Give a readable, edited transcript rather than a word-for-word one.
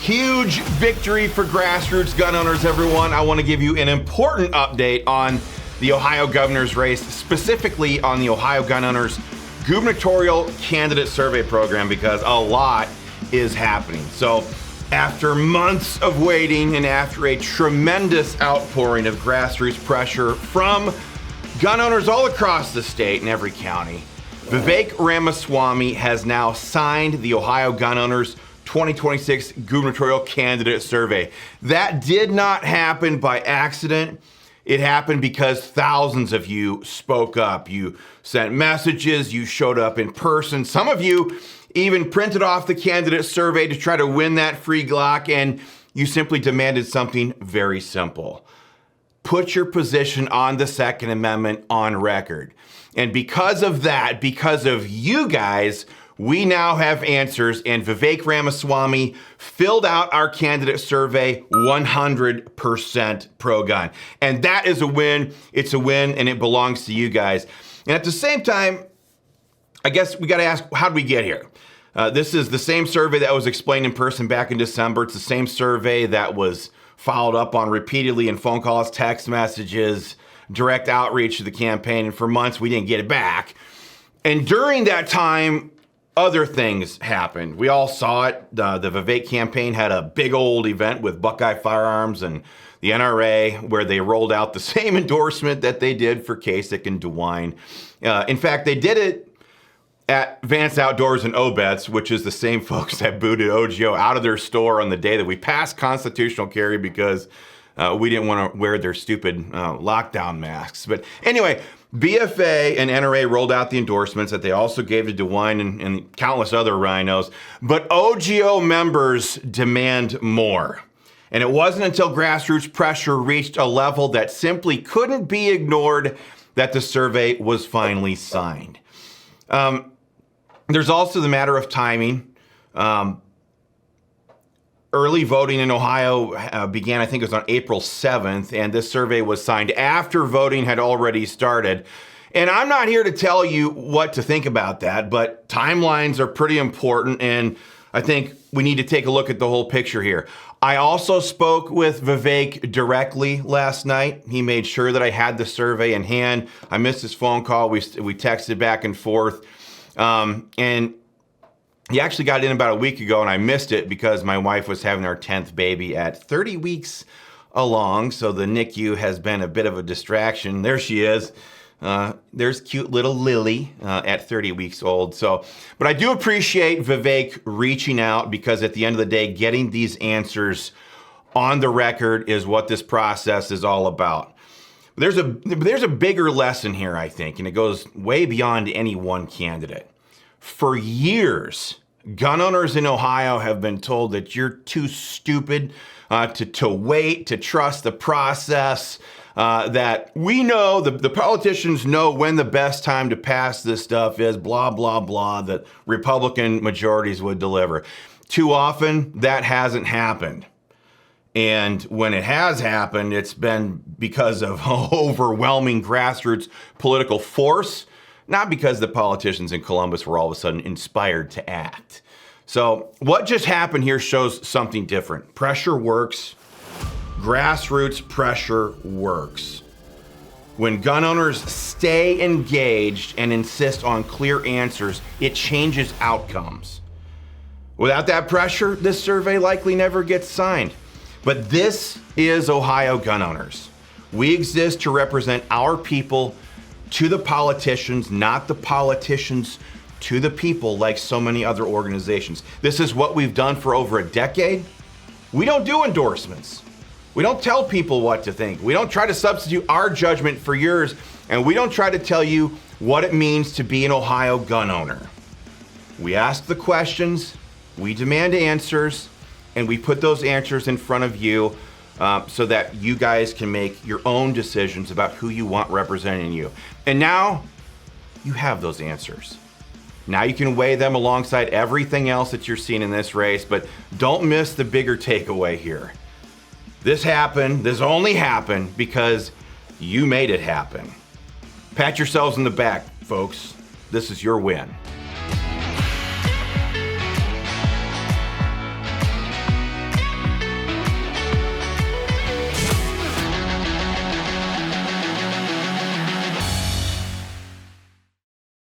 Huge victory for grassroots gun owners, everyone. I want to give you an important update on the Ohio governor's race, specifically on the Ohio gun owners gubernatorial candidate survey program, because a lot is happening. So after months of waiting and after a tremendous outpouring of grassroots pressure from gun owners all across the state and every county, Vivek Ramaswamy has now signed the Ohio gun owners 2026 gubernatorial candidate survey. That did not happen by accident. It happened because thousands of you spoke up. You sent messages, you showed up in person. Some of you even printed off the candidate survey to try to win that free Glock, and you simply demanded something very simple. Put your position on the Second Amendment on record. And because of that, because of you guys, we now have answers, and Vivek Ramaswamy filled out our candidate survey 100% pro-gun. And that is a win. It's a win, and it belongs to you guys. And at the same time, I guess we got to ask, how did we get here? This is the same survey that was explained in person back in December. It's the same survey that was followed up on repeatedly in phone calls, text messages, direct outreach to the campaign. And for months, we didn't get it back. And during that time, other things happened. We all saw it. The Vivek campaign had a big old event with Buckeye Firearms and the NRA where they rolled out the same endorsement that they did for Kasich and DeWine. In fact, they did it at Vance Outdoors and Obetz, which is the same folks that booted OGO out of their store on the day that we passed constitutional carry because we didn't want to wear their stupid lockdown masks. But anyway, BFA and NRA rolled out the endorsements that they also gave to DeWine and countless other rhinos. But OGO members demand more. And it wasn't until grassroots pressure reached a level that simply couldn't be ignored that the survey was finally signed. There's also the matter of timing. Early voting in Ohio began, I think it was on April 7th, and this survey was signed after voting had already started. And I'm not here to tell you what to think about that, but timelines are pretty important, and I think we need to take a look at the whole picture here. I also spoke with Vivek directly last night. He made sure that I had the survey in hand. I missed his phone call. We texted back and forth. And he actually got in about a week ago, and I missed it because my wife was having our 10th baby at 30 weeks along. So the NICU has been a bit of a distraction. There she is. There's cute little Lily at 30 weeks old. But I do appreciate Vivek reaching out, because at the end of the day, getting these answers on the record is what this process is all about. There's a bigger lesson here, I think, and it goes way beyond any one candidate. For years, gun owners in Ohio have been told that you're too stupid to wait, to trust the process, that we know, the politicians know when the best time to pass this stuff is, blah, blah, blah, that Republican majorities would deliver. Too often, that hasn't happened. And when it has happened, it's been because of overwhelming grassroots political force, not because the politicians in Columbus were all of a sudden inspired to act. So what just happened here shows something different. Pressure works. Grassroots pressure works. When gun owners stay engaged and insist on clear answers, it changes outcomes. Without that pressure, this survey likely never gets signed. But this is Ohio gun owners. We exist to represent our people to the politicians, not the politicians to the people like so many other organizations. This is what we've done for over a decade. We don't do endorsements. We don't tell people what to think. We don't try to substitute our judgment for yours, and we don't try to tell you what it means to be an Ohio gun owner. We ask the questions, we demand answers, and we put those answers in front of you so that you guys can make your own decisions about who you want representing you. And now you have those answers. Now you can weigh them alongside everything else that you're seeing in this race, but don't miss the bigger takeaway here. This only happened because you made it happen. Pat yourselves in the back, folks. This is your win.